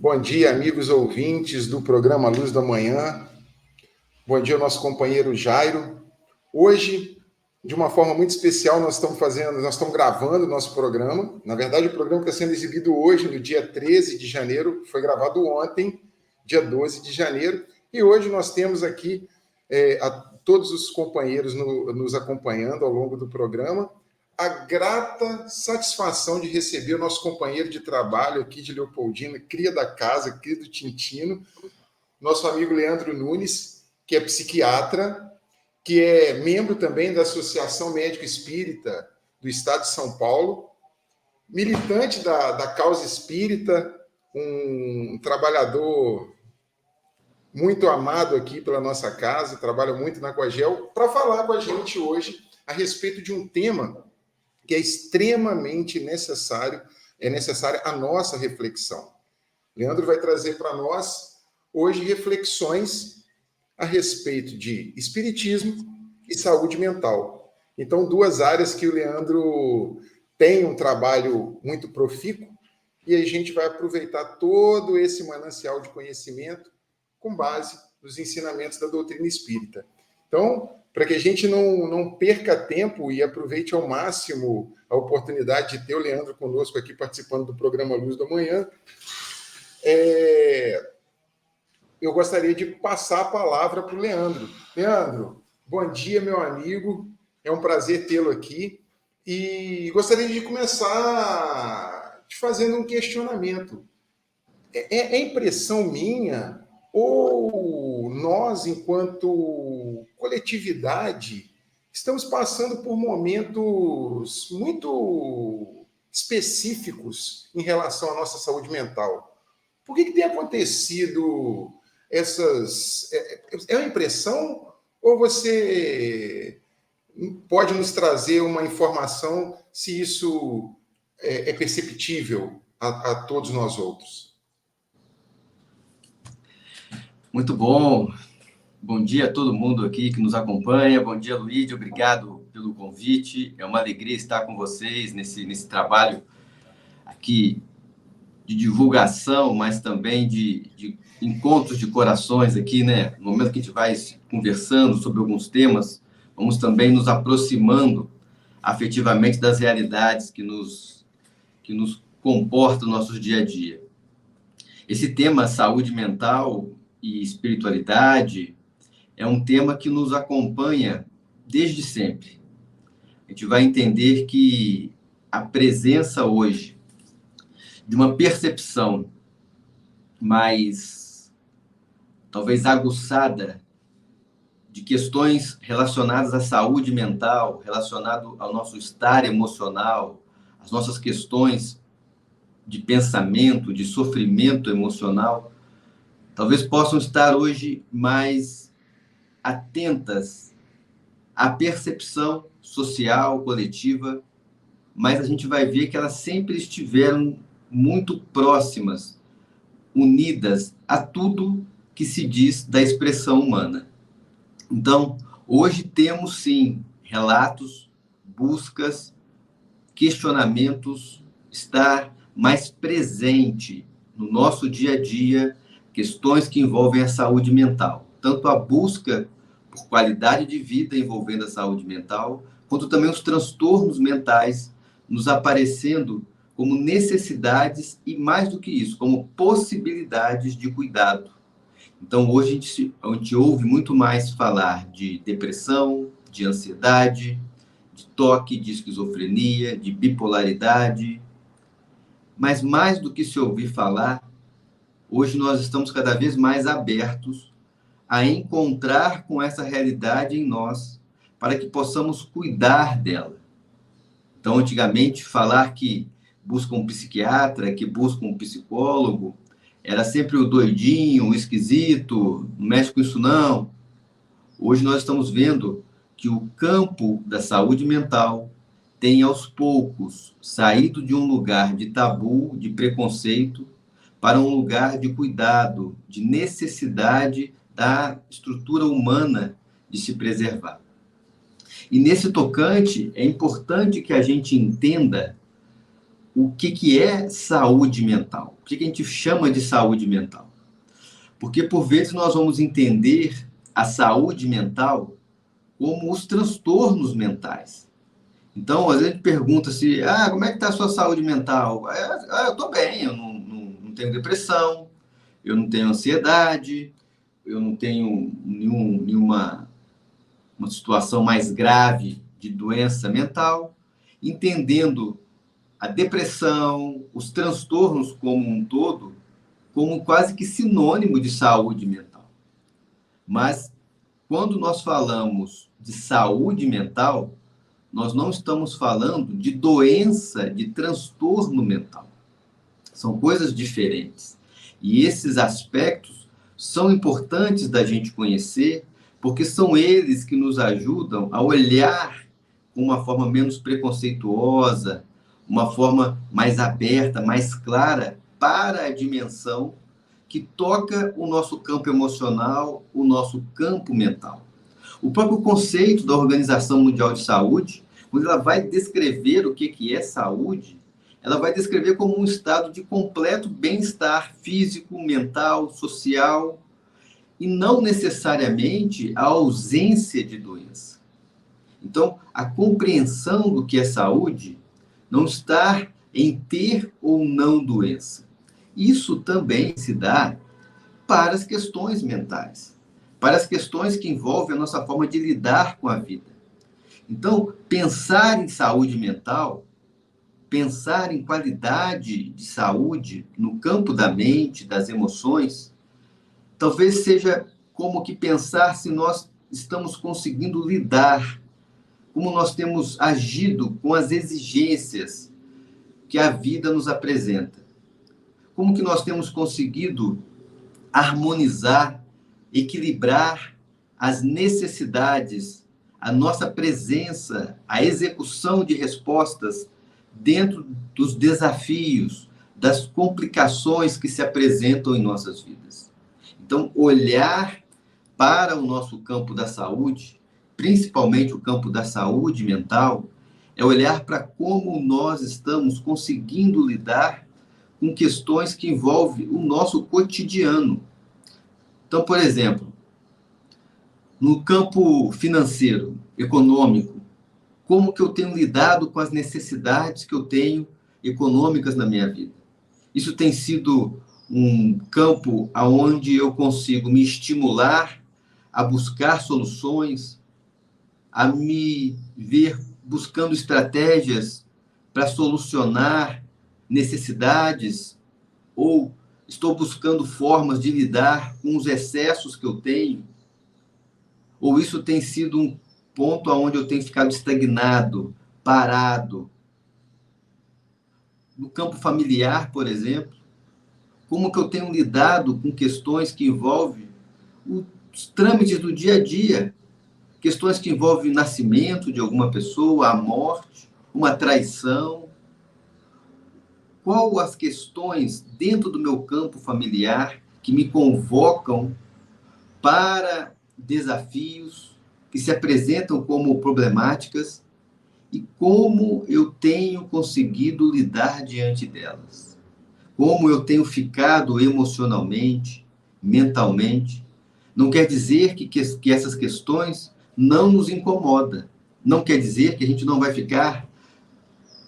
Bom dia, amigos ouvintes do programa Luz da Manhã. Bom dia ao nosso companheiro Jairo. Hoje, de uma forma muito especial, nós estamos gravando o nosso programa. Na verdade, o programa está sendo exibido hoje, no dia 13 de janeiro, foi gravado ontem, dia 12 de janeiro, e hoje nós temos aqui a todos os companheiros nos acompanhando ao longo do programa. A grata satisfação de receber o nosso companheiro de trabalho aqui de Leopoldina, cria da casa, cria do Tintino, nosso amigo Leandro Nunes, que é psiquiatra, que é membro também da Associação Médico Espírita do Estado de São Paulo, militante da causa espírita, um trabalhador muito amado aqui pela nossa casa, trabalha muito na Coagel, para falar com a gente hoje a respeito de um tema que é extremamente necessário, é necessária a nossa reflexão. Leandro vai trazer para nós hoje reflexões a respeito de espiritismo e saúde mental. Então, duas áreas que o Leandro tem um trabalho muito profícuo e a gente vai aproveitar todo esse manancial de conhecimento com base nos ensinamentos da doutrina espírita. Então, para que a gente não perca tempo e aproveite ao máximo a oportunidade de ter o Leandro conosco aqui participando do programa Luz da Manhã, eu gostaria de passar a palavra para o Leandro. Leandro, bom dia, meu amigo. É um prazer tê-lo aqui. E gostaria de começar te fazendo um questionamento. É impressão minha ou nós, enquanto coletividade, estamos passando por momentos muito específicos em relação à nossa saúde mental? Por que tem acontecido essas... É uma impressão ou você pode nos trazer uma informação se isso é perceptível a todos nós outros? Muito bom. Bom dia a todo mundo aqui que nos acompanha. Bom dia, Luíde. Obrigado pelo convite. É uma alegria estar com vocês nesse trabalho aqui de divulgação, mas também de encontros de corações aqui, né? No momento que a gente vai conversando sobre alguns temas, vamos também nos aproximando afetivamente das realidades que nos comportam no nosso dia a dia. Esse tema, saúde mental e espiritualidade, é um tema que nos acompanha desde sempre. A gente vai entender que a presença hoje de uma percepção mais, talvez, aguçada de questões relacionadas à saúde mental, relacionado ao nosso estar emocional, as nossas questões de pensamento, de sofrimento emocional, talvez possam estar hoje mais atentas à percepção social, coletiva, mas a gente vai ver que elas sempre estiveram muito próximas, unidas a tudo que se diz da expressão humana. Então, hoje temos, sim, relatos, buscas, questionamentos, estar mais presente no nosso dia a dia, questões que envolvem a saúde mental. Tanto a busca por qualidade de vida envolvendo a saúde mental, quanto também os transtornos mentais nos aparecendo como necessidades e, mais do que isso, como possibilidades de cuidado. Então, hoje a gente ouve muito mais falar de depressão, de ansiedade, de toque, de esquizofrenia, de bipolaridade. Mas mais do que se ouvir falar, hoje nós estamos cada vez mais abertos a encontrar com essa realidade em nós, para que possamos cuidar dela. Então, antigamente, falar que busca um psiquiatra, que busca um psicólogo, era sempre o doidinho, o esquisito, não mexe com isso não. Hoje nós estamos vendo que o campo da saúde mental tem, aos poucos, saído de um lugar de tabu, de preconceito, para um lugar de cuidado, de necessidade da estrutura humana de se preservar. E nesse tocante, é importante que a gente entenda o que é saúde mental. O que a gente chama de saúde mental? Porque, por vezes, nós vamos entender a saúde mental como os transtornos mentais. Então, às vezes, pergunta se, como é que está a sua saúde mental? Eu estou bem, eu não tenho depressão, eu não tenho ansiedade, eu não tenho nenhuma uma situação mais grave de doença mental, entendendo a depressão, os transtornos como um todo, como quase que sinônimo de saúde mental. Mas, quando nós falamos de saúde mental, nós não estamos falando de doença, de transtorno mental. São coisas diferentes. E esses aspectos são importantes da gente conhecer, porque são eles que nos ajudam a olhar com uma forma menos preconceituosa, uma forma mais aberta, mais clara para a dimensão que toca o nosso campo emocional, o nosso campo mental. O próprio conceito da Organização Mundial de Saúde, quando ela vai descrever o que é saúde, ela vai descrever como um estado de completo bem-estar físico, mental, social, e não necessariamente a ausência de doença. Então, a compreensão do que é saúde não está em ter ou não doença. Isso também se dá para as questões mentais, para as questões que envolvem a nossa forma de lidar com a vida. Então, pensar em saúde mental, pensar em qualidade de saúde no campo da mente, das emoções, talvez seja como que pensar se nós estamos conseguindo lidar, como nós temos agido com as exigências que a vida nos apresenta. Como que nós temos conseguido harmonizar, equilibrar as necessidades, a nossa presença, a execução de respostas dentro dos desafios, das complicações que se apresentam em nossas vidas. Então, olhar para o nosso campo da saúde, principalmente o campo da saúde mental, é olhar para como nós estamos conseguindo lidar com questões que envolvem o nosso cotidiano. Então, por exemplo, no campo financeiro, econômico, como que eu tenho lidado com as necessidades que eu tenho econômicas na minha vida? Isso tem sido um campo onde eu consigo me estimular a buscar soluções, a me ver buscando estratégias para solucionar necessidades, ou estou buscando formas de lidar com os excessos que eu tenho, ou isso tem sido um ponto onde eu tenho ficado estagnado, parado. No campo familiar, por exemplo, como que eu tenho lidado com questões que envolvem os trâmites do dia a dia, questões que envolvem o nascimento de alguma pessoa, a morte, uma traição. Qual as questões dentro do meu campo familiar que me convocam para desafios que se apresentam como problemáticas e como eu tenho conseguido lidar diante delas? Como eu tenho ficado emocionalmente, mentalmente? Não quer dizer que essas questões não nos incomodam. Não quer dizer que a gente não vai ficar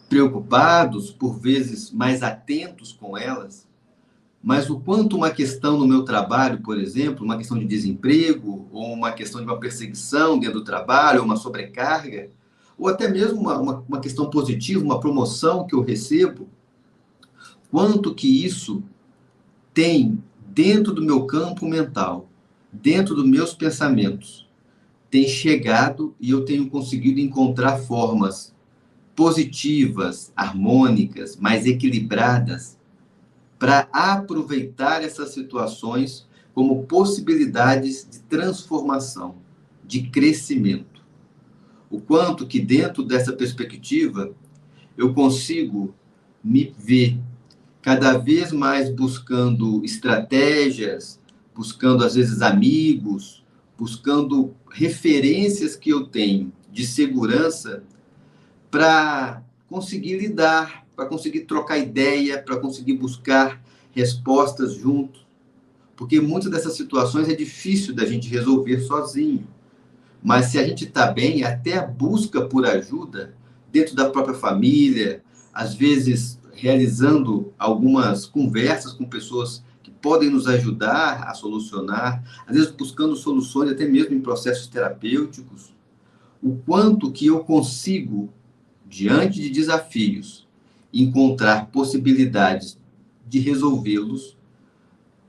preocupados, por vezes mais atentos com elas, mas o quanto uma questão no meu trabalho, por exemplo, uma questão de desemprego, ou uma questão de uma perseguição dentro do trabalho, ou uma sobrecarga, ou até mesmo uma questão positiva, uma promoção que eu recebo, quanto que isso tem dentro do meu campo mental, dentro dos meus pensamentos, tem chegado e eu tenho conseguido encontrar formas positivas, harmônicas, mais equilibradas, para aproveitar essas situações como possibilidades de transformação, de crescimento. O quanto que dentro dessa perspectiva eu consigo me ver cada vez mais buscando estratégias, buscando às vezes amigos, buscando referências que eu tenho de segurança para conseguir lidar, para conseguir trocar ideia, para conseguir buscar respostas juntos. Porque muitas dessas situações é difícil da gente resolver sozinho. Mas se a gente está bem, até a busca por ajuda dentro da própria família, às vezes realizando algumas conversas com pessoas que podem nos ajudar a solucionar, às vezes buscando soluções até mesmo em processos terapêuticos, o quanto que eu consigo, diante de desafios, encontrar possibilidades de resolvê-los,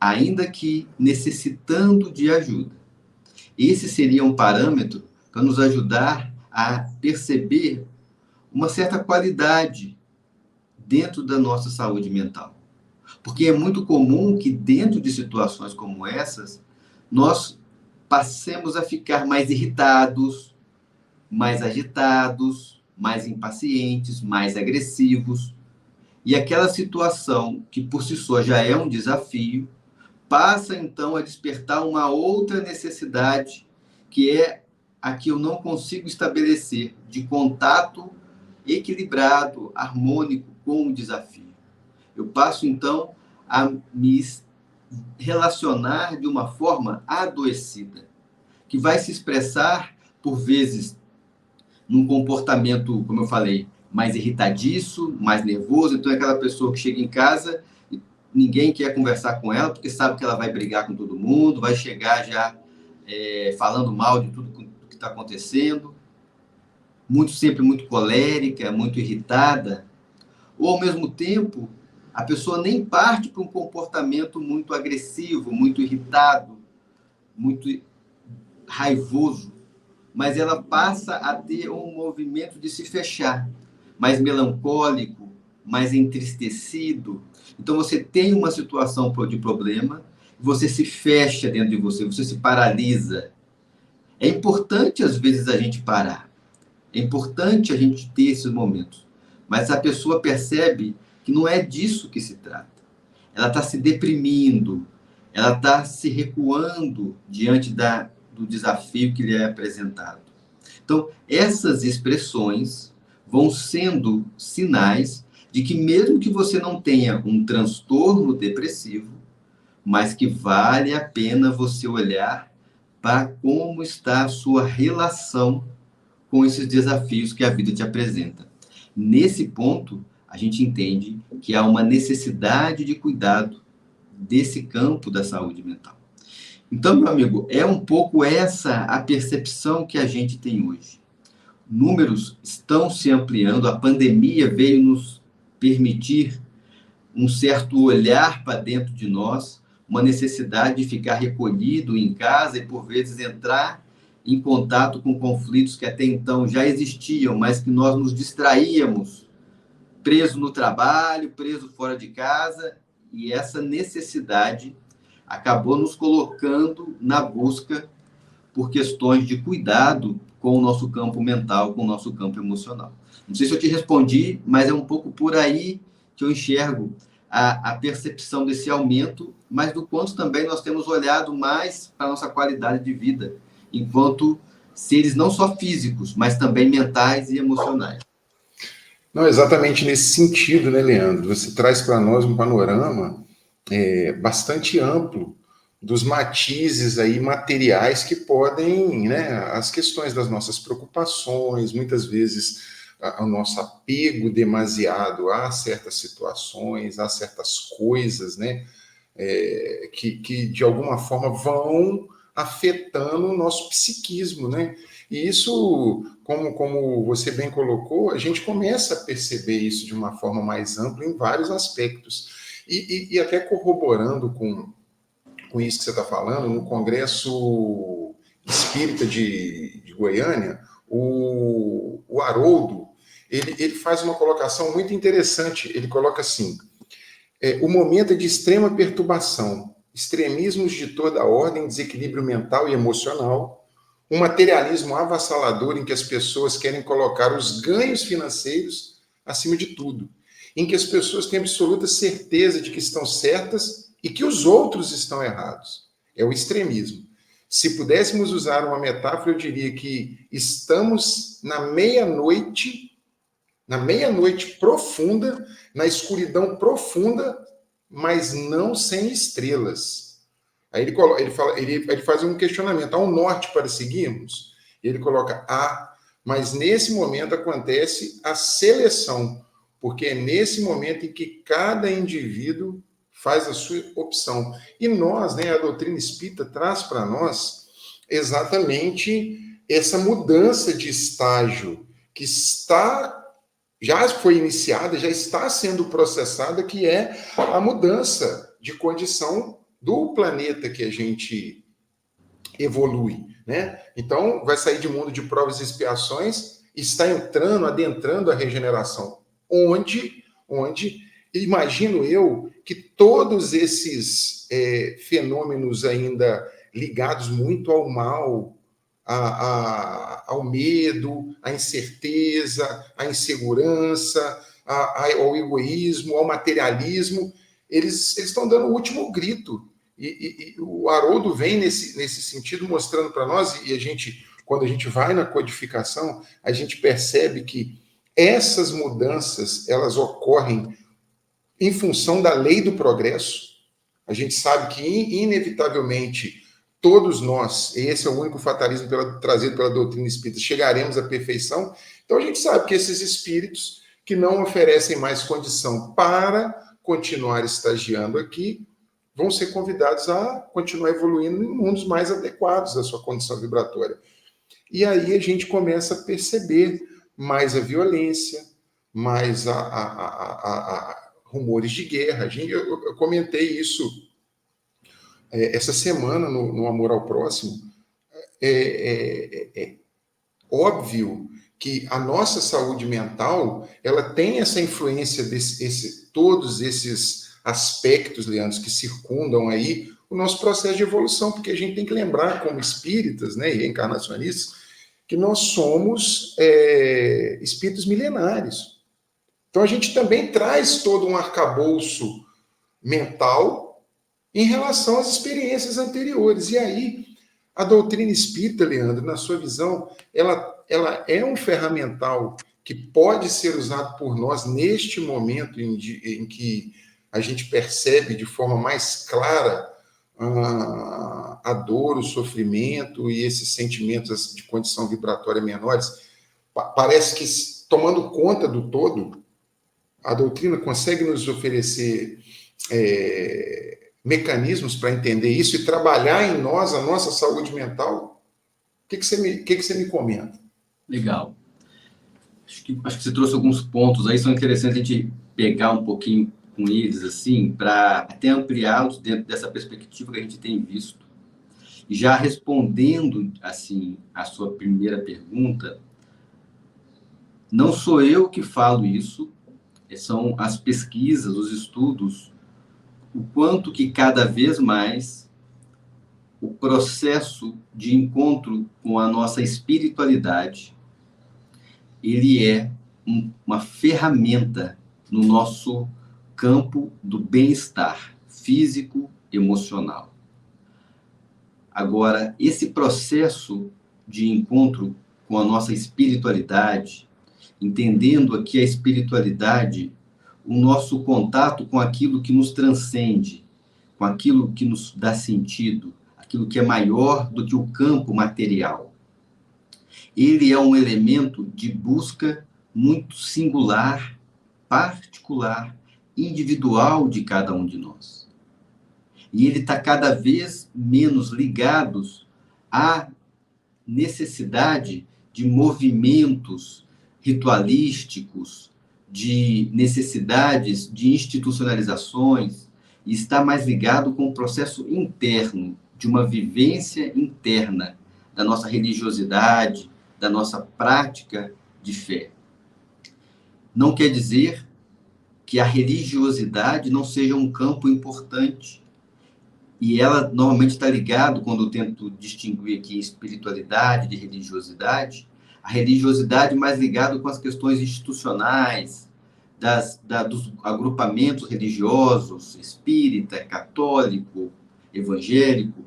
ainda que necessitando de ajuda. Esse seria um parâmetro para nos ajudar a perceber uma certa qualidade dentro da nossa saúde mental. Porque é muito comum que dentro de situações como essas, nós passemos a ficar mais irritados, mais agitados, mais impacientes, mais agressivos. E aquela situação, que por si só já é um desafio, passa então a despertar uma outra necessidade, que é a que eu não consigo estabelecer, de contato equilibrado, harmônico com o desafio. Eu passo então a me relacionar de uma forma adoecida, que vai se expressar, por vezes, num comportamento, como eu falei, mais irritadiço, mais nervoso. Então é aquela pessoa que chega em casa e ninguém quer conversar com ela, porque sabe que ela vai brigar com todo mundo, vai chegar já falando mal de tudo que está acontecendo, sempre muito colérica, muito irritada, ou ao mesmo tempo a pessoa nem parte para um comportamento muito agressivo, muito irritado, muito raivoso, mas ela passa a ter um movimento de se fechar, mais melancólico, mais entristecido. Então você tem uma situação de problema, você se fecha dentro de você, você se paralisa. É importante às vezes a gente parar, é importante a gente ter esses momentos, mas a pessoa percebe que não é disso que se trata. Ela está se deprimindo, ela está se recuando diante do desafio que lhe é apresentado. Então, essas expressões vão sendo sinais de que mesmo que você não tenha um transtorno depressivo, mas que vale a pena você olhar para como está a sua relação com esses desafios que a vida te apresenta. Nesse ponto, a gente entende que há uma necessidade de cuidado desse campo da saúde mental. Então, meu amigo, é um pouco essa a percepção que a gente tem hoje. Números estão se ampliando, a pandemia veio nos permitir um certo olhar para dentro de nós, uma necessidade de ficar recolhido em casa e, por vezes, entrar em contato com conflitos que até então já existiam, mas que nós nos distraíamos, preso no trabalho, preso fora de casa, e essa necessidade acabou nos colocando na busca por questões de cuidado com o nosso campo mental, com o nosso campo emocional. Não sei se eu te respondi, mas é um pouco por aí que eu enxergo a percepção desse aumento, mas do quanto também nós temos olhado mais para a nossa qualidade de vida, enquanto seres não só físicos, mas também mentais e emocionais. Não, exatamente nesse sentido, né, Leandro? Você traz para nós um panorama bastante amplo dos matizes aí materiais que podem, né, as questões das nossas preocupações, muitas vezes o nosso apego demasiado a certas situações, a certas coisas, né, que de alguma forma vão afetando o nosso psiquismo, né? E isso, como você bem colocou, a gente começa a perceber isso de uma forma mais ampla em vários aspectos. E até corroborando com isso que você está falando, no Congresso Espírita de Goiânia, o Haroldo, ele faz uma colocação muito interessante. Ele coloca assim: o momento é de extrema perturbação, extremismos de toda ordem, desequilíbrio mental e emocional, um materialismo avassalador em que as pessoas querem colocar os ganhos financeiros acima de tudo, em que as pessoas têm absoluta certeza de que estão certas e que os outros estão errados. É o extremismo. Se pudéssemos usar uma metáfora, eu diria que estamos na meia-noite na meia-noite profunda, na escuridão profunda, mas não sem estrelas. Aí ele faz um questionamento: há um norte para seguirmos? E ele coloca: mas nesse momento acontece a seleção, porque é nesse momento em que cada indivíduo faz a sua opção. E nós, né, a doutrina espírita traz para nós exatamente essa mudança de estágio que já foi iniciada, já está sendo processada, que é a mudança de condição do planeta que a gente evolui, né? Então, vai sair de mundo de provas e expiações, está adentrando a regeneração, onde imagino eu que todos esses fenômenos ainda ligados muito ao mal, ao medo, à incerteza, à insegurança, ao egoísmo, ao materialismo, eles estão dando o último grito. E o Haroldo vem nesse sentido mostrando para nós, e quando a gente vai na codificação, a gente percebe que essas mudanças, elas ocorrem em função da lei do progresso. A gente sabe que, inevitavelmente, todos nós, e esse é o único fatalismo trazido pela doutrina espírita, chegaremos à perfeição. Então, a gente sabe que esses espíritos que não oferecem mais condição para continuar estagiando aqui, vão ser convidados a continuar evoluindo em mundos mais adequados à sua condição vibratória. E aí a gente começa a perceber mais a violência, mais a rumores de guerra. Eu comentei isso essa semana no Amor ao Próximo. É óbvio que a nossa saúde mental, ela tem essa influência todos esses aspectos, Leandro, que circundam aí o nosso processo de evolução, porque a gente tem que lembrar, como espíritas, né, e reencarnacionistas, que nós somos espíritos milenários. Então, a gente também traz todo um arcabouço mental em relação às experiências anteriores. E aí, a doutrina espírita, Leandro, na sua visão, ela é um ferramental que pode ser usado por nós neste momento em que a gente percebe de forma mais clara a dor, o sofrimento e esses sentimentos de condição vibratória menores. Parece que, tomando conta do todo, a doutrina consegue nos oferecer mecanismos para entender isso e trabalhar em nós a nossa saúde mental. O que você me comenta? Legal. Acho que você trouxe alguns pontos aí, são interessantes a gente pegar um pouquinho com eles, assim, para até ampliá-los dentro dessa perspectiva que a gente tem visto. E já respondendo, assim, a sua primeira pergunta, não sou eu que falo isso, são as pesquisas, os estudos, o quanto que cada vez mais o processo de encontro com a nossa espiritualidade, ele é uma ferramenta no nosso campo do bem-estar físico, emocional. Agora, esse processo de encontro com a nossa espiritualidade, entendendo aqui a espiritualidade, o nosso contato com aquilo que nos transcende, com aquilo que nos dá sentido, aquilo que é maior do que o campo material. Ele é um elemento de busca muito singular, particular, individual de cada um de nós. E ele está cada vez menos ligado à necessidade de movimentos ritualísticos, de necessidades de institucionalizações, e está mais ligado com o processo interno, de uma vivência interna da nossa religiosidade, da nossa prática de fé. Não quer dizer que a religiosidade não seja um campo importante. E ela normalmente está ligada, quando eu tento distinguir aqui espiritualidade de religiosidade, a religiosidade mais ligada com as questões institucionais, dos agrupamentos religiosos, espírita, católico, evangélico.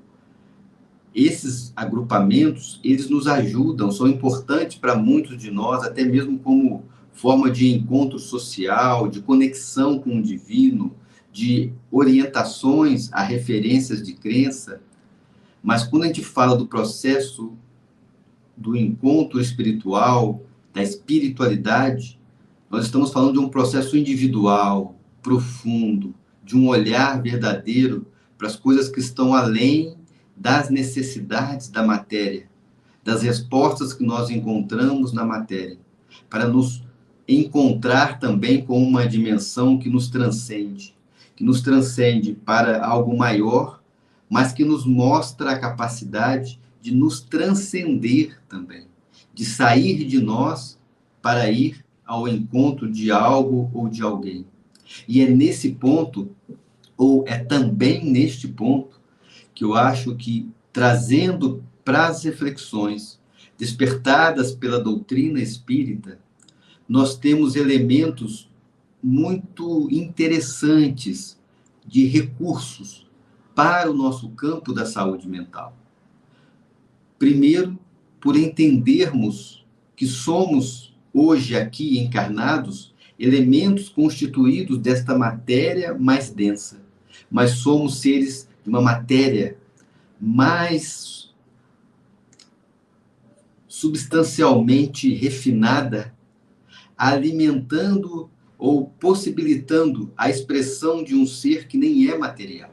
Esses agrupamentos, eles nos ajudam, são importantes para muitos de nós, até mesmo como forma de encontro social, de conexão com o divino, de orientações a referências de crença. Mas quando a gente fala do processo do encontro espiritual, da espiritualidade, nós estamos falando de um processo individual, profundo, de um olhar verdadeiro para as coisas que estão além das necessidades da matéria, das respostas que nós encontramos na matéria, para nos encontrar também com uma dimensão que nos transcende para algo maior, mas que nos mostra a capacidade de nos transcender também, de sair de nós para ir ao encontro de algo ou de alguém. E é nesse ponto, ou é também neste ponto, que eu acho que, trazendo para as reflexões despertadas pela doutrina espírita, nós temos elementos muito interessantes de recursos para o nosso campo da saúde mental. Primeiro, por entendermos que somos, hoje aqui encarnados, elementos constituídos desta matéria mais densa, mas somos seres de uma matéria mais substancialmente refinada, alimentando ou possibilitando a expressão de um ser que nem é material.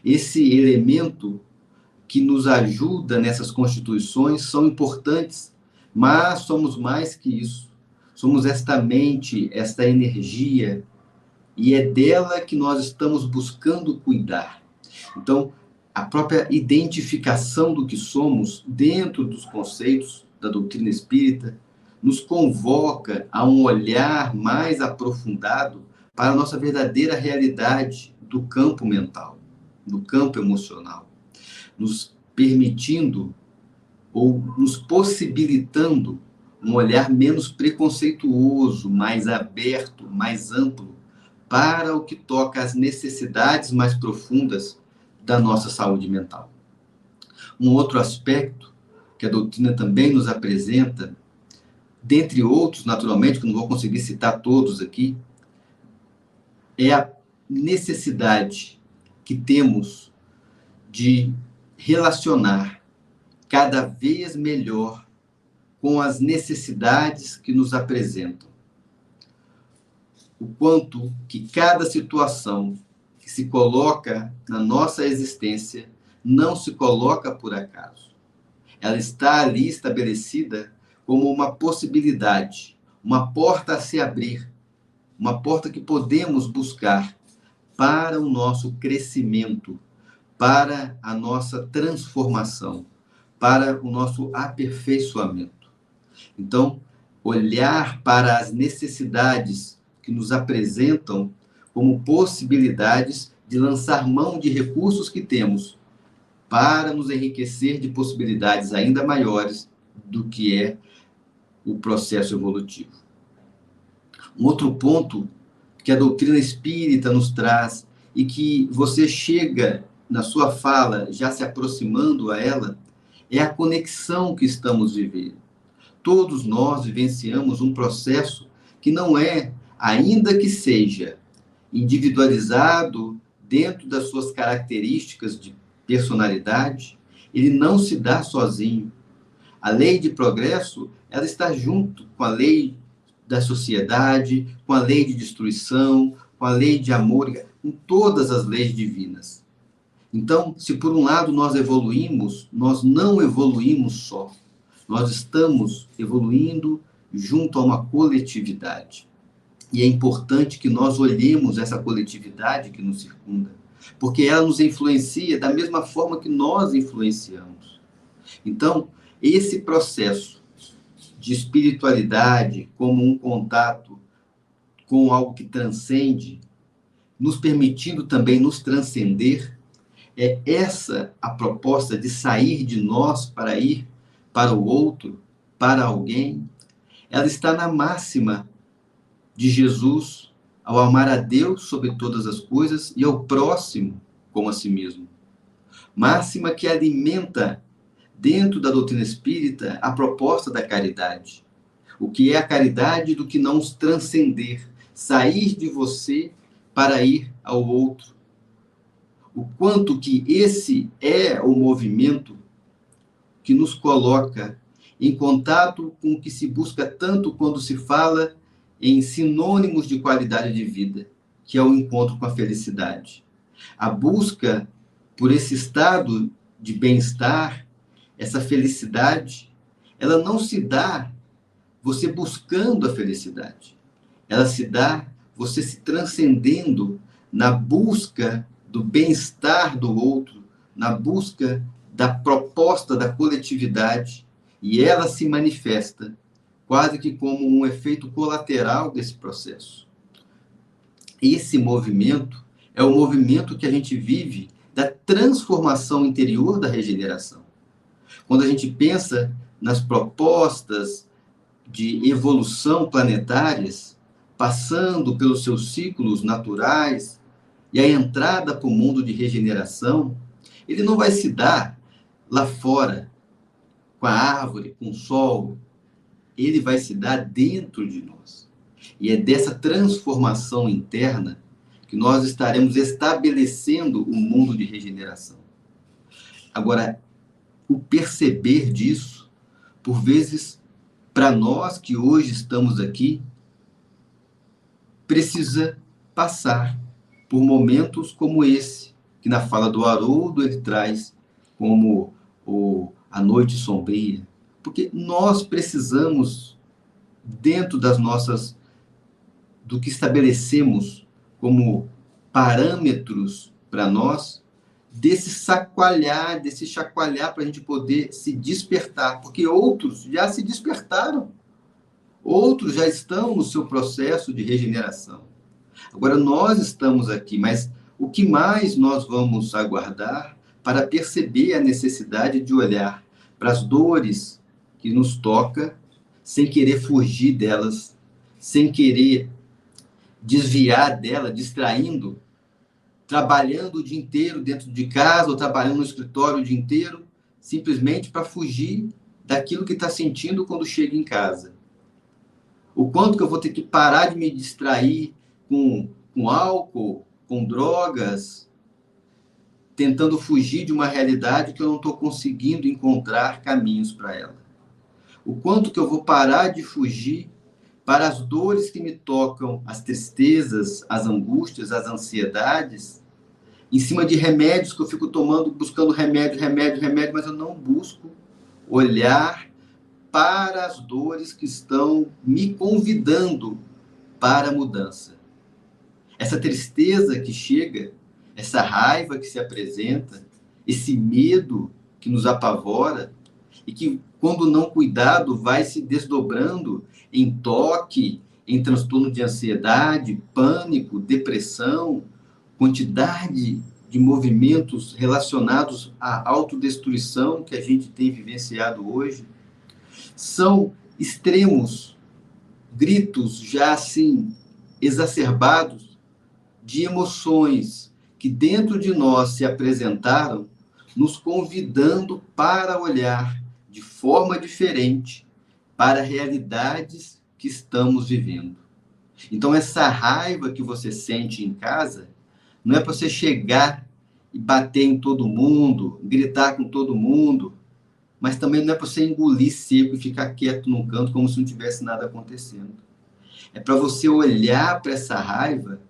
Esse elemento que nos ajuda nessas constituições são importantes, mas somos mais que isso. Somos esta mente, esta energia, e é dela que nós estamos buscando cuidar. Então, a própria identificação do que somos dentro dos conceitos da doutrina espírita nos convoca a um olhar mais aprofundado para a nossa verdadeira realidade do campo mental, do campo emocional, nos permitindo ou nos possibilitando um olhar menos preconceituoso, mais aberto, mais amplo, para o que toca às necessidades mais profundas da nossa saúde mental. Um outro aspecto que a doutrina também nos apresenta, dentre outros, naturalmente, que eu não vou conseguir citar todos aqui, é a necessidade que temos de relacionar cada vez melhor com as necessidades que nos apresentam. O quanto que cada situação que se coloca na nossa existência não se coloca por acaso. Ela está ali estabelecida como uma possibilidade, uma porta a se abrir, uma porta que podemos buscar para o nosso crescimento, para a nossa transformação, para o nosso aperfeiçoamento. Então, olhar para as necessidades que nos apresentam como possibilidades de lançar mão de recursos que temos para nos enriquecer de possibilidades ainda maiores do que é o processo evolutivo. Um outro ponto que a doutrina espírita nos traz e que você chega na sua fala já se aproximando a ela, é a conexão que estamos vivendo. Todos nós vivenciamos um processo que não é, ainda que seja individualizado dentro das suas características de personalidade, ele não se dá sozinho. A lei de progresso, ela está junto com a lei da sociedade, com a lei de destruição, com a lei de amor, com todas as leis divinas. Então, se por um lado nós evoluímos, nós não evoluímos só. Nós estamos evoluindo junto a uma coletividade. E é importante que nós olhemos essa coletividade que nos circunda, porque ela nos influencia da mesma forma que nós influenciamos. Então, esse processo de espiritualidade como um contato com algo que transcende, nos permitindo também nos transcender, é essa a proposta de sair de nós para ir para o outro, para alguém. Ela está na máxima de Jesus ao amar a Deus sobre todas as coisas e ao próximo como a si mesmo. Máxima que alimenta, dentro da doutrina espírita, a proposta da caridade. O que é a caridade do que não os transcender, sair de você para ir ao outro. O quanto que esse é o movimento que nos coloca em contato com o que se busca tanto quando se fala em sinônimos de qualidade de vida, que é o encontro com a felicidade. A busca por esse estado de bem-estar, essa felicidade, ela não se dá você buscando a felicidade. Ela se dá você se transcendendo na busca do bem-estar do outro, na busca da proposta da coletividade, e ela se manifesta quase que como um efeito colateral desse processo. Esse movimento é o movimento que a gente vive da transformação interior da regeneração. Quando a gente pensa nas propostas de evolução planetárias, passando pelos seus ciclos naturais e a entrada para o mundo de regeneração, ele não vai se dar lá fora, com a árvore, com o sol. Ele vai se dar dentro de nós. E é dessa transformação interna que nós estaremos estabelecendo o mundo de regeneração. Agora, o perceber disso, por vezes, para nós que hoje estamos aqui, precisa passar por momentos como esse, que na fala do Haroldo ele traz como a noite sombria, porque nós precisamos, dentro das nossas, do que estabelecemos como parâmetros para nós, desse chacoalhar para a gente poder se despertar, porque outros já se despertaram, outros já estão no seu processo de regeneração. Agora nós estamos aqui, mas o que mais nós vamos aguardar para perceber a necessidade de olhar para as dores que nos toca, sem querer fugir delas, sem querer desviar dela, distraindo, trabalhando o dia inteiro dentro de casa ou trabalhando no escritório o dia inteiro, simplesmente para fugir daquilo que está sentindo quando chega em casa. O quanto que eu vou ter que parar de me distrair com álcool, com drogas, tentando fugir de uma realidade que eu não estou conseguindo encontrar caminhos para ela. O quanto que eu vou parar de fugir para as dores que me tocam, as tristezas, as angústias, as ansiedades, em cima de remédios que eu fico tomando, buscando remédio, mas eu não busco olhar para as dores que estão me convidando para a mudança. Essa tristeza que chega, essa raiva que se apresenta, esse medo que nos apavora e que, quando não cuidado, vai se desdobrando em toque, em transtorno de ansiedade, pânico, depressão, quantidade de movimentos relacionados à autodestruição que a gente tem vivenciado hoje, são extremos, gritos já assim exacerbados de emoções que dentro de nós se apresentaram, nos convidando para olhar de forma diferente para realidades que estamos vivendo. Então, essa raiva que você sente em casa, não é para você chegar e bater em todo mundo, gritar com todo mundo, mas também não é para você engolir seco e ficar quieto num canto como se não tivesse nada acontecendo. É para você olhar para essa raiva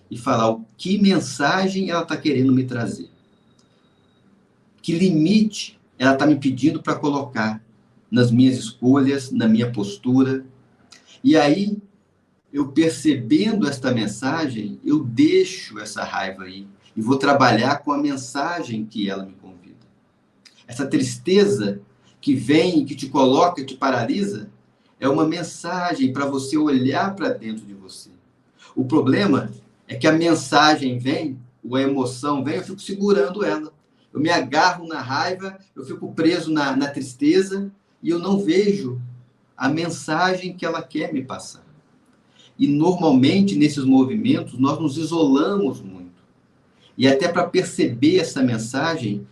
e falar o que mensagem ela está querendo me trazer. Que limite ela está me pedindo para colocar nas minhas escolhas, na minha postura. E aí, eu percebendo esta mensagem, eu deixo essa raiva aí e vou trabalhar com a mensagem que ela me convida. Essa tristeza que vem, que te coloca, te paralisa, é uma mensagem para você olhar para dentro de você. O problema é que a mensagem vem, ou a emoção vem, eu fico segurando ela. Eu me agarro na raiva, eu fico preso na tristeza e eu não vejo a mensagem que ela quer me passar. E normalmente nesses movimentos nós nos isolamos muito. E até para perceber essa mensagem,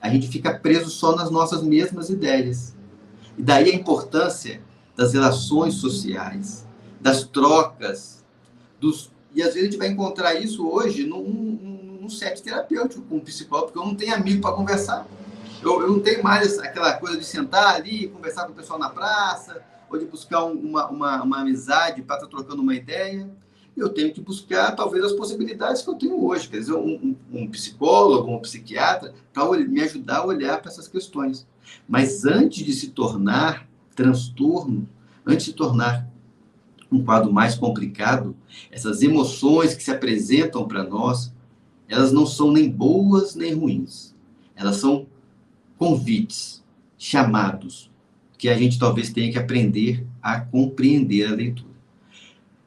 a gente fica preso só nas nossas mesmas ideias. E daí a importância das relações sociais, das trocas, e às vezes a gente vai encontrar isso hoje num set terapêutico com um psicólogo, porque eu não tenho amigo para conversar. Eu não tenho mais aquela coisa de sentar ali, conversar com o pessoal na praça, ou de buscar uma amizade para estar trocando uma ideia. Eu tenho que buscar, talvez, as possibilidades que eu tenho hoje. Quer dizer, um psicólogo, um psiquiatra, para me ajudar a olhar para essas questões. Mas antes de se tornar transtorno, antes de se tornar um quadro mais complicado, essas emoções que se apresentam para nós, elas não são nem boas nem ruins. Elas são convites, chamados, que a gente talvez tenha que aprender a compreender a leitura.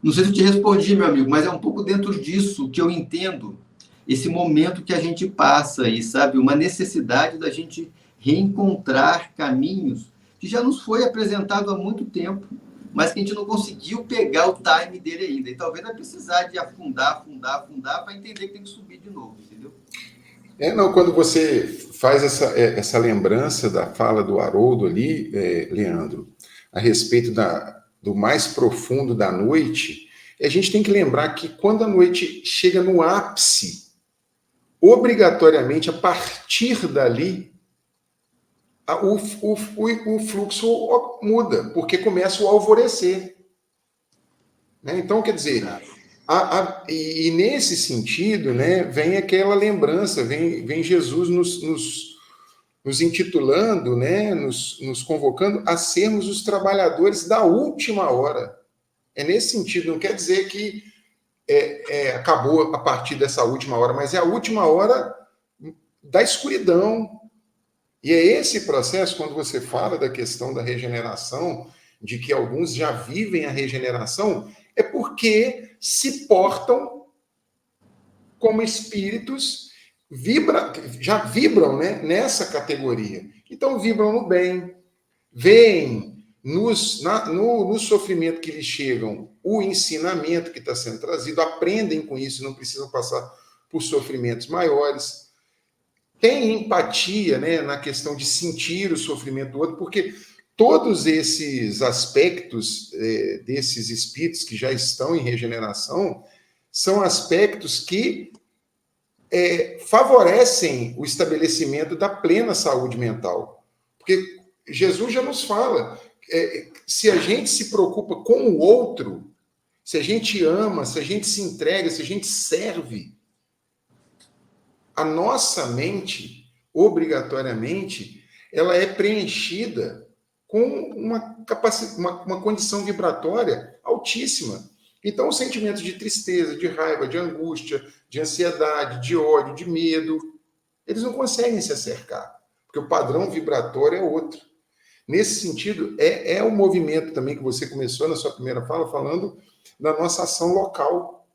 Não sei se eu te respondi, meu amigo, mas é um pouco dentro disso que eu entendo esse momento que a gente passa aí, sabe? Uma necessidade da gente reencontrar caminhos que já nos foi apresentado há muito tempo, mas que a gente não conseguiu pegar o time dele ainda. E talvez vai precisar de afundar para entender que tem que subir de novo, entendeu? Não, quando você faz essa lembrança da fala do Haroldo ali, Leandro, a respeito do mais profundo da noite, a gente tem que lembrar que quando a noite chega no ápice, obrigatoriamente, a partir dali, o fluxo muda, porque começa o alvorecer. Né? Então, quer dizer, e nesse sentido, né, vem aquela lembrança, vem Jesus nos intitulando, né, nos convocando a sermos os trabalhadores da última hora. É nesse sentido, não quer dizer que acabou a partir dessa última hora, mas é a última hora da escuridão. E é esse processo, quando você fala da questão da regeneração, de que alguns já vivem a regeneração, é porque se portam como espíritos, já vibram, né, nessa categoria. Então, vibram no bem, veem no sofrimento que lhes chegam o ensinamento que está sendo trazido, aprendem com isso, não precisam passar por sofrimentos maiores. Tem empatia, né, na questão de sentir o sofrimento do outro, porque todos esses aspectos desses espíritos que já estão em regeneração são aspectos que favorecem o estabelecimento da plena saúde mental. Porque Jesus já nos fala, se a gente se preocupa com o outro, se a gente ama, se a gente se entrega, se a gente serve, a nossa mente, obrigatoriamente, ela é preenchida com uma condição vibratória altíssima. Então, os sentimentos de tristeza, de raiva, de angústia, de ansiedade, de ódio, de medo, eles não conseguem se acercar, porque o padrão vibratório é outro. Nesse sentido, é o movimento também que você começou na sua primeira fala, falando da nossa ação local.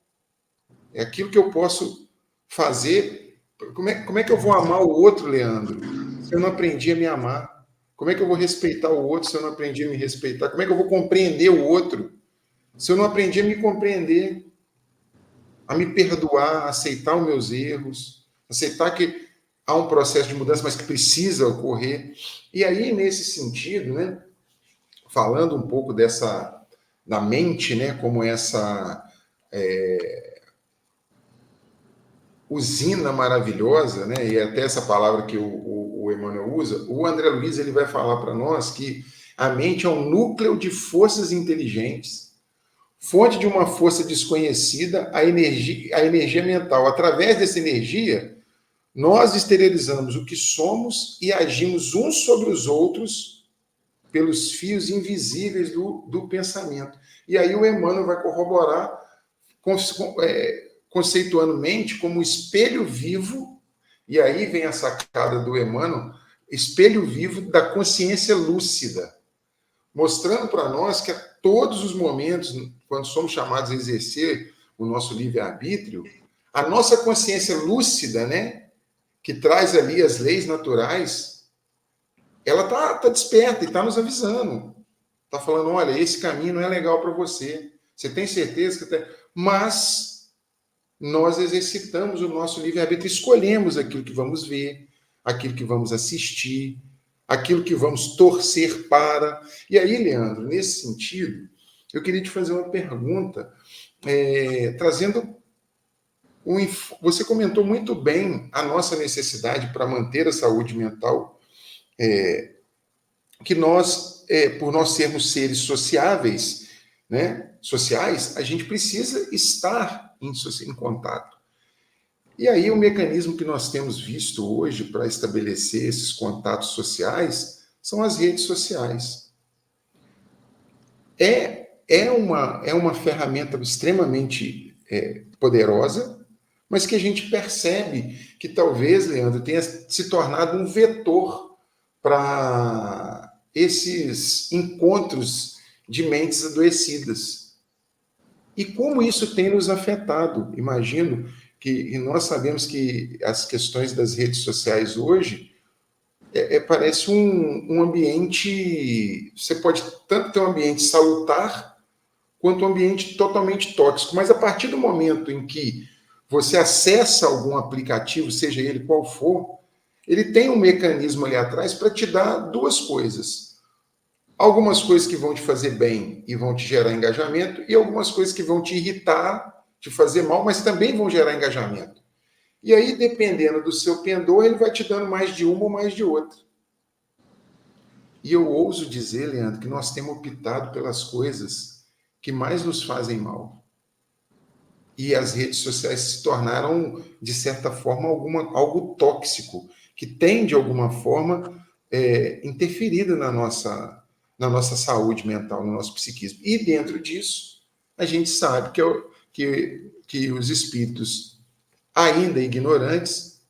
É aquilo que eu posso fazer. Como é que eu vou amar o outro, Leandro, se eu não aprendi a me amar? Como é que eu vou respeitar o outro se eu não aprendi a me respeitar? Como é que eu vou compreender o outro se eu não aprendi a me compreender, a me perdoar, a aceitar os meus erros, aceitar que há um processo de mudança, mas que precisa ocorrer? E aí, nesse sentido, né, falando um pouco da mente, né, como essa usina maravilhosa, né? E até essa palavra que o Emmanuel usa, o André Luiz ele vai falar para nós que a mente é um núcleo de forças inteligentes, fonte de uma força desconhecida, a energia mental. Através dessa energia, nós exteriorizamos o que somos e agimos uns sobre os outros pelos fios invisíveis do pensamento. E aí o Emmanuel vai corroborar conceituando mente como espelho vivo, e aí vem a sacada do Emmanuel, espelho vivo da consciência lúcida, mostrando para nós que a todos os momentos, quando somos chamados a exercer o nosso livre-arbítrio, a nossa consciência lúcida, né, que traz ali as leis naturais, ela tá desperta e está nos avisando. Está falando, olha, esse caminho não é legal para você. Você tem certeza que tem... Mas nós exercitamos o nosso livre-arbítrio, escolhemos aquilo que vamos ver, aquilo que vamos assistir, aquilo que vamos torcer para. E aí, Leandro, nesse sentido, eu queria te fazer uma pergunta, trazendo você comentou muito bem a nossa necessidade para manter a saúde mental, que nós, por nós sermos seres sociáveis, né, sociais, a gente precisa estar em contato. E aí o mecanismo que nós temos visto hoje para estabelecer esses contatos sociais são as redes sociais. É uma ferramenta extremamente poderosa, mas que a gente percebe que talvez, Leandro, tenha se tornado um vetor para esses encontros de mentes adoecidas. E como isso tem nos afetado? Imagino que nós sabemos que as questões das redes sociais hoje parece um ambiente. Você pode tanto ter um ambiente salutar quanto um ambiente totalmente tóxico. Mas a partir do momento em que você acessa algum aplicativo, seja ele qual for, ele tem um mecanismo ali atrás para te dar duas coisas. Algumas coisas que vão te fazer bem e vão te gerar engajamento, e algumas coisas que vão te irritar, te fazer mal, mas também vão gerar engajamento. E aí, dependendo do seu pendor, ele vai te dando mais de uma ou mais de outra. E eu ouso dizer, Leandro, que nós temos optado pelas coisas que mais nos fazem mal. E as redes sociais se tornaram, de certa forma, algo tóxico, que tem, de alguma forma, interferido na nossa saúde mental, no nosso psiquismo. E dentro disso, a gente sabe que os espíritos, ainda ignorantes,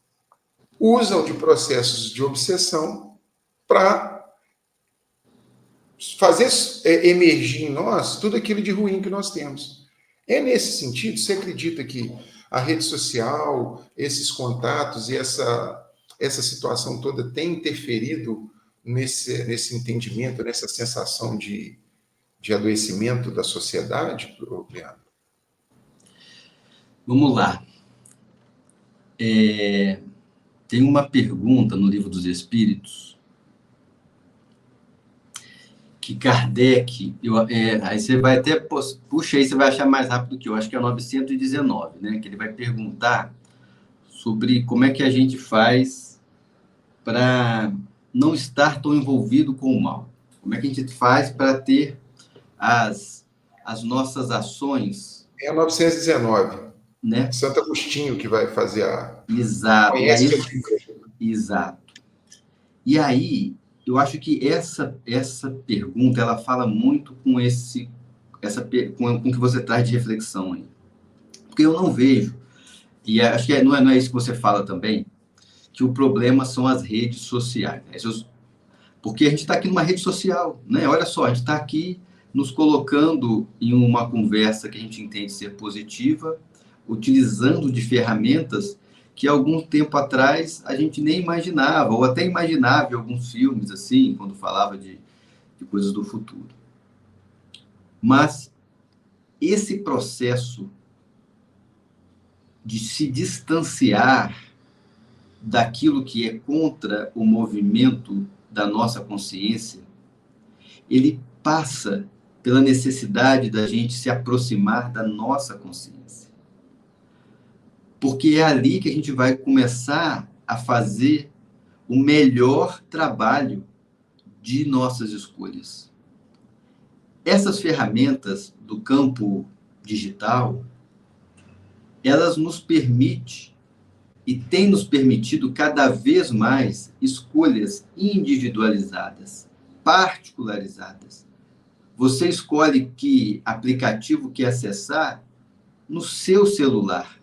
usam de processos de obsessão para fazer emergir em nós tudo aquilo de ruim que nós temos. É nesse sentido, você acredita que a rede social, esses contatos e essa situação toda tem interferido nesse entendimento, nessa sensação de adoecimento da sociedade, Leandro? Vamos lá. Tem uma pergunta no Livro dos Espíritos que Kardec, aí você vai até, puxa aí, você vai achar mais rápido que eu, acho que é o 919, né? Que ele vai perguntar sobre como é que a gente faz para não estar tão envolvido com o mal. Como é que a gente faz para ter as nossas ações... É a 919. Né? Santo Agostinho que vai fazer a... Exato. Exato. E aí, eu acho que essa pergunta, ela fala muito com com o que você traz de reflexão aí. Porque eu não vejo, e acho que não é isso que você fala também, que o problema são as redes sociais. Porque a gente está aqui numa rede social, né? Olha só, a gente está aqui nos colocando em uma conversa que a gente entende ser positiva, utilizando de ferramentas que algum tempo atrás a gente nem imaginava, ou até imaginava em alguns filmes, assim, quando falava de coisas do futuro. Mas esse processo de se distanciar daquilo que é contra o movimento da nossa consciência, ele passa pela necessidade da gente se aproximar da nossa consciência. Porque é ali que a gente vai começar a fazer o melhor trabalho de nossas escolhas. Essas ferramentas do campo digital, elas nos permitem e têm nos permitido cada vez mais escolhas individualizadas, particularizadas. Você escolhe que aplicativo quer acessar no seu celular,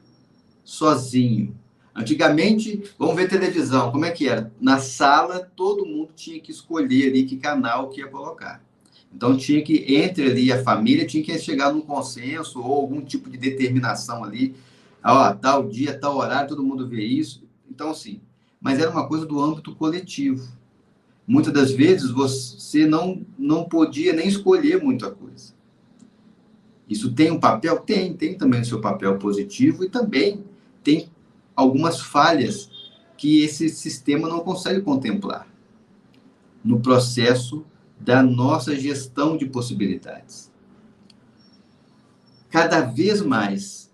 sozinho. Antigamente, vamos ver televisão, como é que era? Na sala, todo mundo tinha que escolher ali que canal que ia colocar. Então, tinha que, entre ali a família, tinha que chegar num consenso ou algum tipo de determinação ali. Ó, tal dia, tal horário, todo mundo vê isso. Então, assim, mas era uma coisa do âmbito coletivo. Muitas das vezes, você não podia nem escolher muita coisa. Isso tem um papel? Tem também o seu papel positivo e também tem algumas falhas que esse sistema não consegue contemplar. no processo da nossa gestão de possibilidades. Cada vez mais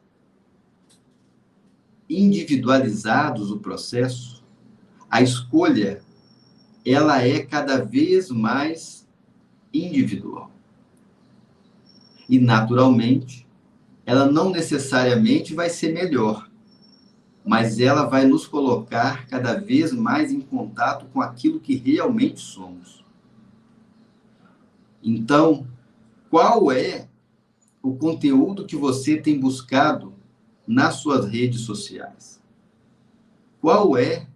individualizados o processo, a escolha, ela é cada vez mais individual. E, naturalmente, ela não necessariamente vai ser melhor, mas ela vai nos colocar cada vez mais em contato com aquilo que realmente somos. Então, qual é o conteúdo que você tem buscado nas suas redes sociais? Qual é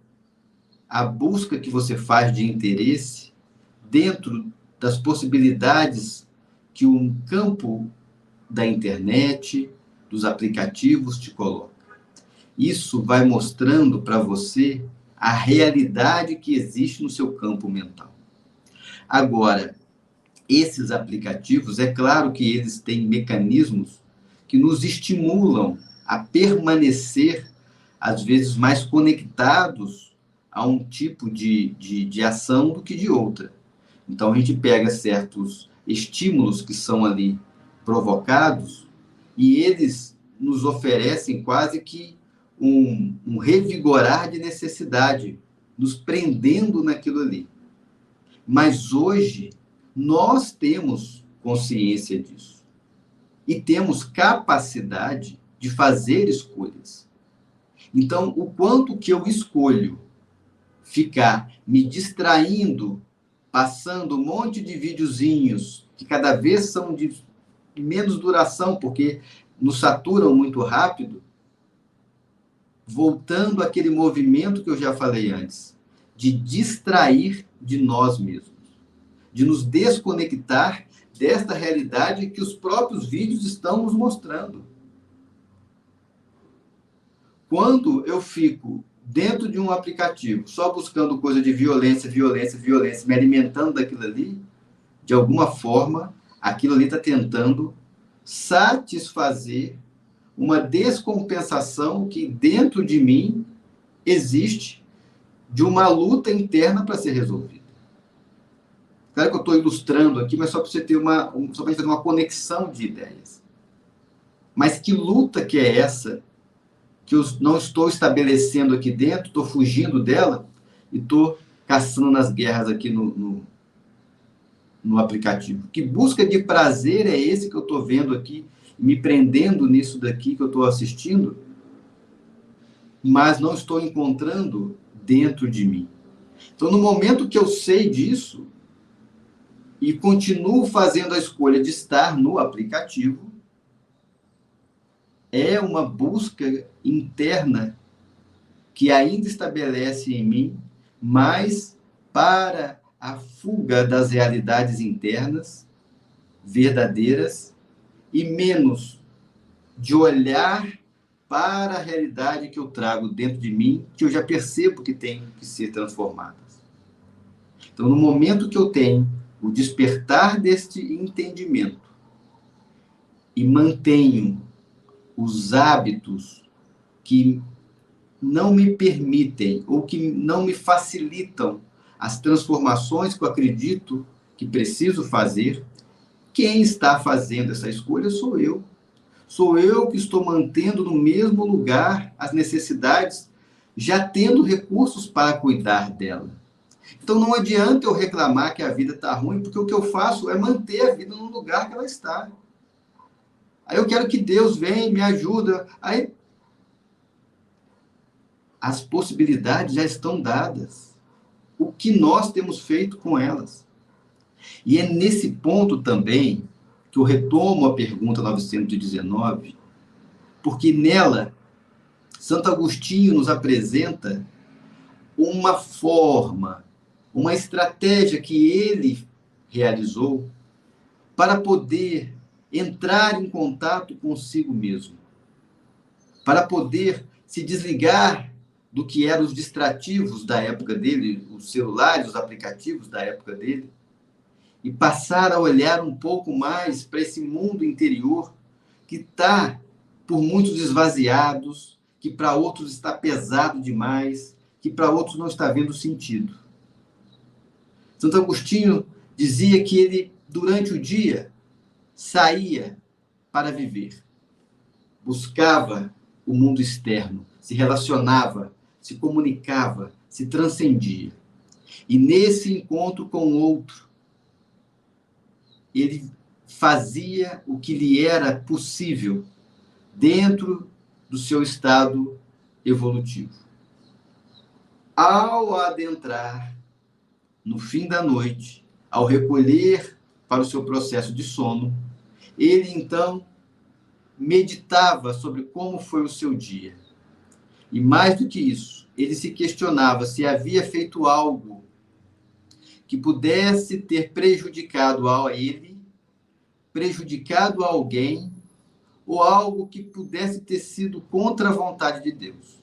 a busca que você faz de interesse dentro das possibilidades que um campo da internet, dos aplicativos te coloca? Isso vai mostrando para você a realidade que existe no seu campo mental. Agora, esses aplicativos, é claro que eles têm mecanismos que nos estimulam a permanecer, às vezes, mais conectados a um tipo de ação do que de outra. Então, a gente pega certos estímulos que são ali provocados e eles nos oferecem quase que um revigorar de necessidade, nos prendendo naquilo ali. Mas hoje, nós temos consciência disso e temos capacidade de fazer escolhas. Então, o quanto que eu escolho ficar me distraindo, passando um monte de videozinhos que cada vez são de menos duração, porque nos saturam muito rápido, voltando àquele movimento que eu já falei antes, de distrair de nós mesmos, de nos desconectar desta realidade que os próprios vídeos estão nos mostrando. Quando eu fico dentro de um aplicativo só buscando coisa de violência, violência, violência, me alimentando daquilo ali, de alguma forma, aquilo ali está tentando satisfazer uma descompensação que dentro de mim existe de uma luta interna para ser resolvida. Claro que eu estou ilustrando aqui, mas só para você ter só para fazer uma conexão de ideias. Mas que luta que é essa que eu não estou estabelecendo aqui dentro, estou fugindo dela e estou caçando nas guerras aqui no aplicativo? Que busca de prazer é esse que eu estou vendo aqui, me prendendo nisso daqui que eu estou assistindo, mas não estou encontrando dentro de mim? Então, no momento que eu sei disso e continuo fazendo a escolha de estar no aplicativo, é uma busca interna que ainda estabelece em mim mais para a fuga das realidades internas verdadeiras e menos de olhar para a realidade que eu trago dentro de mim, que eu já percebo que tem que ser transformadas. Então, no momento que eu tenho o despertar deste entendimento e mantenho os hábitos que não me permitem ou que não me facilitam as transformações que eu acredito que preciso fazer, quem está fazendo essa escolha sou eu. Sou eu que estou mantendo no mesmo lugar as necessidades, já tendo recursos para cuidar dela. Então não adianta eu reclamar que a vida está ruim, porque o que eu faço é manter a vida no lugar que ela está. Aí eu quero que Deus venha e me ajude. Aí as possibilidades já estão dadas. O que nós temos feito com elas? E é nesse ponto também que eu retomo a pergunta 919, porque nela, Santo Agostinho nos apresenta uma forma, uma estratégia que ele realizou para poder entrar em contato consigo mesmo, para poder se desligar do que eram os distrativos da época dele, os celulares, os aplicativos da época dele, e passar a olhar um pouco mais para esse mundo interior que está, por muitos, esvaziados, que para outros está pesado demais, que para outros não está vendo sentido. Santo Agostinho dizia que ele, durante o dia, saía para viver, buscava o mundo externo, se relacionava, se comunicava, se transcendia. E nesse encontro com o outro, ele fazia o que lhe era possível dentro do seu estado evolutivo. Ao adentrar no fim da noite, ao recolher para o seu processo de sono, ele então meditava sobre como foi o seu dia. E mais do que isso, ele se questionava se havia feito algo que pudesse ter prejudicado a ele, prejudicado a alguém, ou algo que pudesse ter sido contra a vontade de Deus.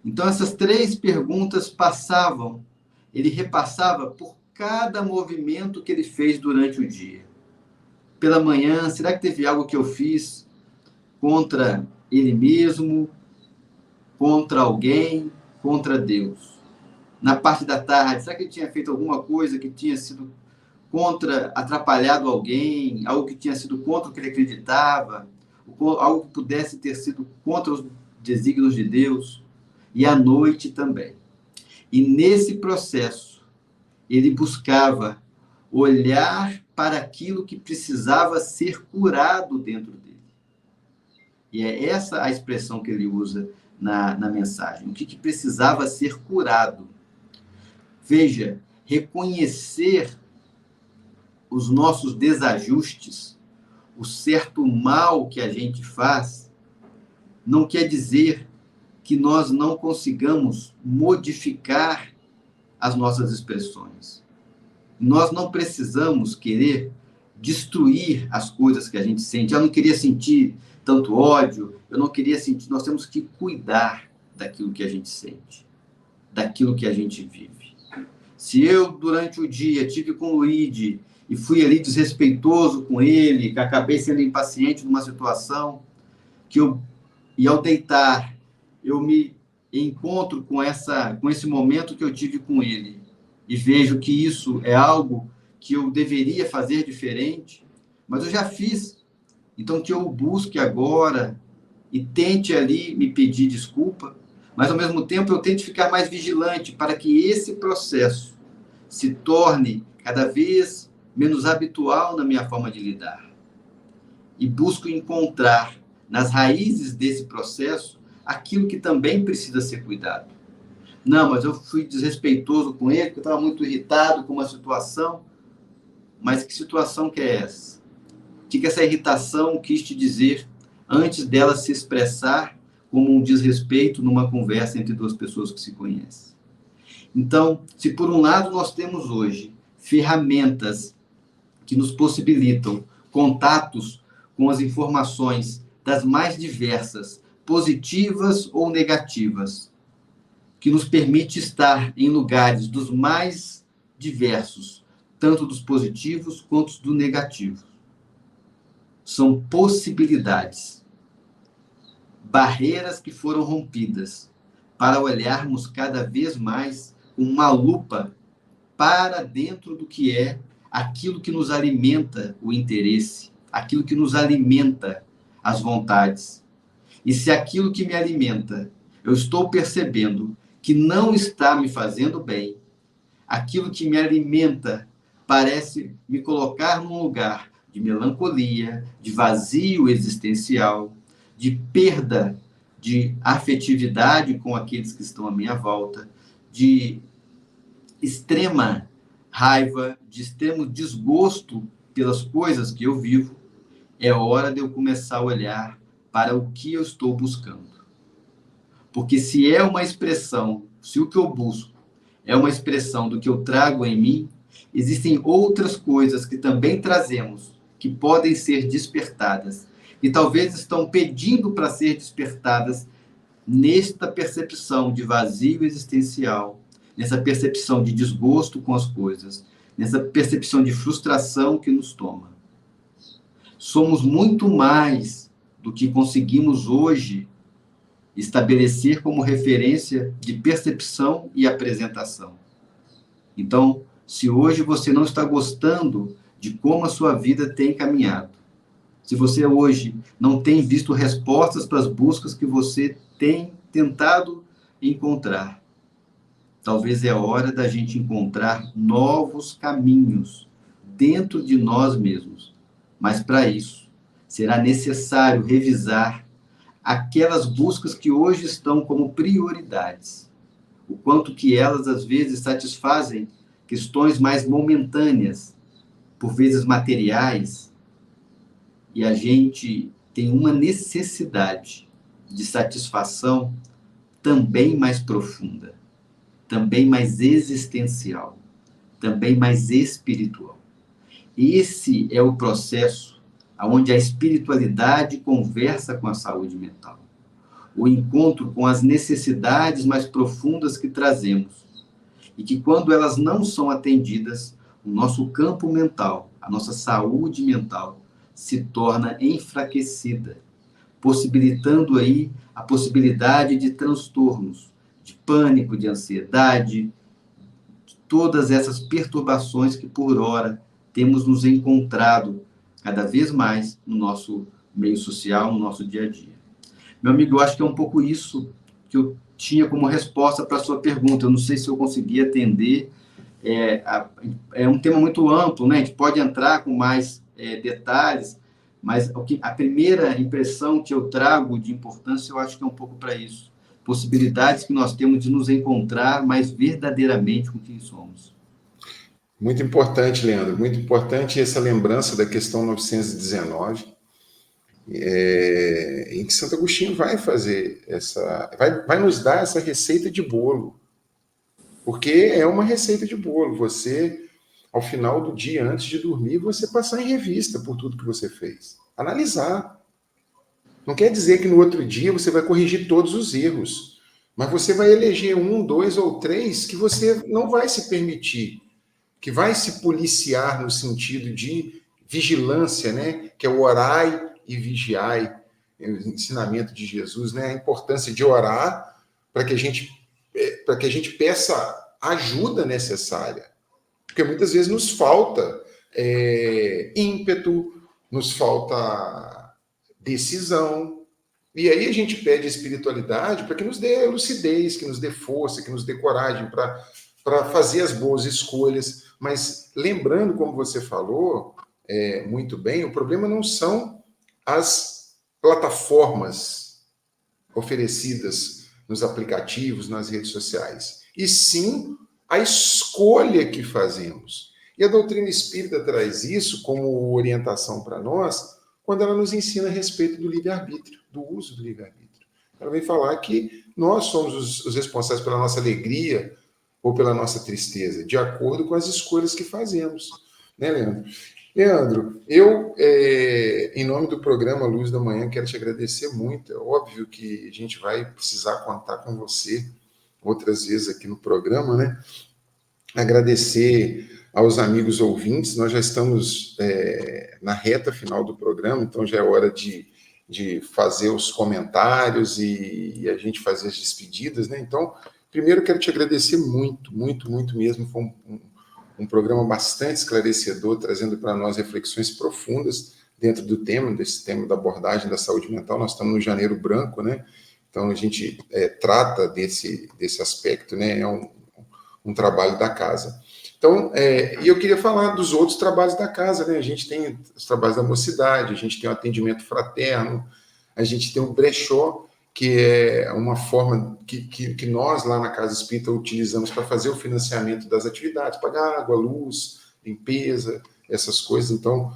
Então, essas 3 perguntas passavam, ele repassava por cada movimento que ele fez durante o dia. Pela manhã, será que teve algo que eu fiz contra ele mesmo, contra alguém, contra Deus? Na parte da tarde, será que ele tinha feito alguma coisa que tinha sido atrapalhado alguém, algo que tinha sido contra o que ele acreditava, algo que pudesse ter sido contra os desígnios de Deus? E à noite também. E nesse processo, ele buscava olhar para aquilo que precisava ser curado dentro dele. E é essa a expressão que ele usa na mensagem. O que precisava ser curado. Veja, reconhecer os nossos desajustes, o certo mal que a gente faz, não quer dizer que nós não consigamos modificar as nossas expressões. Nós não precisamos querer destruir as coisas que a gente sente. Eu não queria sentir tanto ódio, eu não queria sentir... Nós temos que cuidar daquilo que a gente sente, daquilo que a gente vive. Se eu, durante o dia, tive com o Luigi e fui ali desrespeitoso com ele, que acabei sendo impaciente numa situação, e ao deitar, eu me encontro com esse momento que eu tive com ele e vejo que isso é algo que eu deveria fazer diferente, mas eu já fiz. Então, que eu busque agora e tente ali me pedir desculpa, mas, ao mesmo tempo, eu tente ficar mais vigilante para que esse processo se torne cada vez menos habitual na minha forma de lidar. E busco encontrar, nas raízes desse processo, aquilo que também precisa ser cuidado. Não, mas eu fui desrespeitoso com ele, porque eu estava muito irritado com uma situação. Mas que situação que é essa? O que essa irritação quis te dizer antes dela se expressar como um desrespeito numa conversa entre 2 pessoas que se conhecem? Então, se por um lado nós temos hoje ferramentas que nos possibilitam contatos com as informações das mais diversas, positivas ou negativas, que nos permite estar em lugares dos mais diversos, tanto dos positivos quanto do negativo. São possibilidades, barreiras que foram rompidas, para olharmos cada vez mais com uma lupa para dentro do que é aquilo que nos alimenta o interesse, aquilo que nos alimenta as vontades. E se aquilo que me alimenta, eu estou percebendo que não está me fazendo bem, aquilo que me alimenta parece me colocar num lugar de melancolia, de vazio existencial, de perda de afetividade com aqueles que estão à minha volta, de extrema raiva, de extremo desgosto pelas coisas que eu vivo, é hora de eu começar a olhar para o que eu estou buscando. Porque se é uma expressão, se o que eu busco é uma expressão do que eu trago em mim, existem outras coisas que também trazemos, que podem ser despertadas, e talvez estão pedindo para ser despertadas nesta percepção de vazio existencial, nessa percepção de desgosto com as coisas, nessa percepção de frustração que nos toma. Somos muito mais do que conseguimos hoje estabelecer como referência de percepção e apresentação. Então, se hoje você não está gostando de como a sua vida tem caminhado. Se você hoje não tem visto respostas para as buscas que você tem tentado encontrar, talvez é hora da gente encontrar novos caminhos dentro de nós mesmos. Mas para isso, será necessário revisar aquelas buscas que hoje estão como prioridades. O quanto que elas, às vezes, satisfazem questões mais momentâneas, por vezes materiais, e a gente tem uma necessidade de satisfação também mais profunda, também mais existencial, também mais espiritual. Esse é o processo onde a espiritualidade conversa com a saúde mental. O encontro com as necessidades mais profundas que trazemos. E que quando elas não são atendidas, o nosso campo mental, a nossa saúde mental, se torna enfraquecida, possibilitando aí a possibilidade de transtornos, de pânico, de ansiedade, de todas essas perturbações que por hora temos nos encontrado cada vez mais no nosso meio social, no nosso dia a dia. Meu amigo, eu acho que é um pouco isso que eu tinha como resposta para a sua pergunta. Eu não sei se eu consegui atender. É um tema muito amplo, né? A gente pode entrar com mais detalhes, mas a primeira impressão que eu trago de importância, eu acho que é um pouco para isso. Possibilidades que nós temos de nos encontrar mais verdadeiramente com quem somos. Muito importante, Leandro, muito importante essa lembrança da questão 919, em que Santo Agostinho vai fazer vai nos dar essa receita de bolo, porque é uma receita de bolo. Você, ao final do dia, antes de dormir, você passar em revista por tudo que você fez, analisar. Não quer dizer que no outro dia você vai corrigir todos os erros, mas você vai eleger 1, 2 ou 3 que você não vai se permitir, que vai se policiar no sentido de vigilância, né? Que é o orai e vigiai, o ensinamento de Jesus, né? A importância de orar para que a gente peça a ajuda necessária, porque muitas vezes nos falta ímpeto, nos falta decisão, e aí a gente pede a espiritualidade para que nos dê lucidez, que nos dê força, que nos dê coragem para fazer as boas escolhas. Mas lembrando, como você falou muito bem, o problema não são as plataformas oferecidas nos aplicativos, nas redes sociais, e sim a escolha que fazemos. E a doutrina espírita traz isso como orientação para nós quando ela nos ensina a respeito do livre-arbítrio, do uso do livre-arbítrio. Ela vem falar que nós somos os responsáveis pela nossa alegria ou pela nossa tristeza, de acordo com as escolhas que fazemos. Né, Leandro? Leandro, eu, em nome do programa Luz da Manhã, quero te agradecer muito. É óbvio que a gente vai precisar contar com você outras vezes aqui no programa, né? Agradecer aos amigos ouvintes. Nós já estamos na reta final do programa, então já é hora de fazer os comentários e a gente fazer as despedidas, né? Então, primeiro, quero te agradecer muito, muito, muito mesmo. Foi um programa bastante esclarecedor, trazendo para nós reflexões profundas dentro do tema, desse tema da abordagem da saúde mental. Nós estamos no Janeiro Branco, né? Então, a gente trata desse aspecto, né? É um trabalho da casa. Então, e eu queria falar dos outros trabalhos da casa, né? A gente tem os trabalhos da mocidade, a gente tem o atendimento fraterno, a gente tem o brechó, que é uma forma que nós, lá na Casa Espírita, utilizamos para fazer o financiamento das atividades, pagar água, luz, limpeza, essas coisas. Então,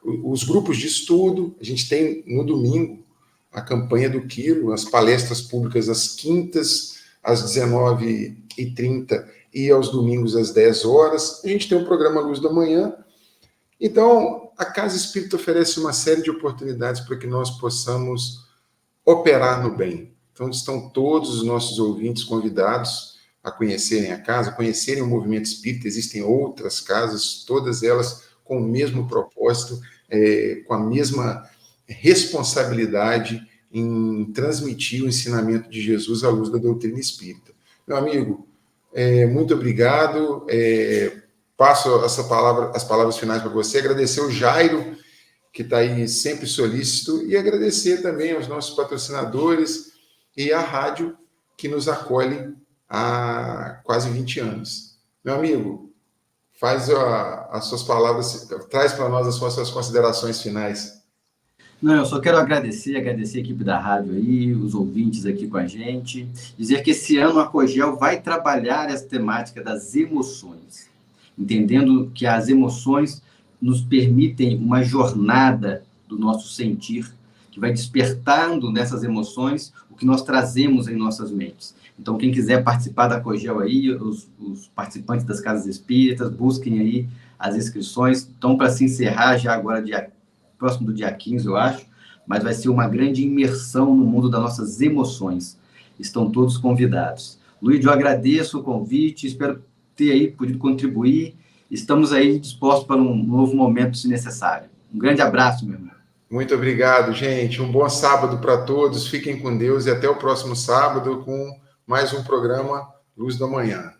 os grupos de estudo, a gente tem no domingo a campanha do quilo, as palestras públicas às quintas, às 19h30 e aos domingos às 10 horas. A gente tem o programa Luz da Manhã. Então, a Casa Espírita oferece uma série de oportunidades para que nós possamos operar no bem. Então, estão todos os nossos ouvintes convidados a conhecerem a casa, conhecerem o movimento espírita. Existem outras casas, todas elas com o mesmo propósito, com a mesma responsabilidade em transmitir o ensinamento de Jesus à luz da doutrina espírita. Meu amigo, Muito obrigado. Passo as palavras finais para você. Agradecer o Jairo, que está aí sempre solícito, e agradecer também aos nossos patrocinadores e à rádio que nos acolhe há quase 20 anos. Meu amigo, faz as suas palavras, traz para nós as suas considerações finais. Não, eu só quero agradecer a equipe da rádio aí, os ouvintes aqui com a gente, dizer que esse ano a Cogel vai trabalhar essa temática das emoções, entendendo que as emoções nos permitem uma jornada do nosso sentir, que vai despertando nessas emoções o que nós trazemos em nossas mentes. Então, quem quiser participar da Cogel aí, os participantes das casas espíritas, busquem aí as inscrições. Estão para se encerrar já agora, próximo do dia 15, eu acho, mas vai ser uma grande imersão no mundo das nossas emoções. Estão todos convidados. Luiz, eu agradeço o convite, espero ter aí podido contribuir. Estamos aí dispostos para um novo momento, se necessário. Um grande abraço, meu irmão. Muito obrigado, gente. Um bom sábado para todos. Fiquem com Deus e até o próximo sábado com mais um programa Luz da Manhã.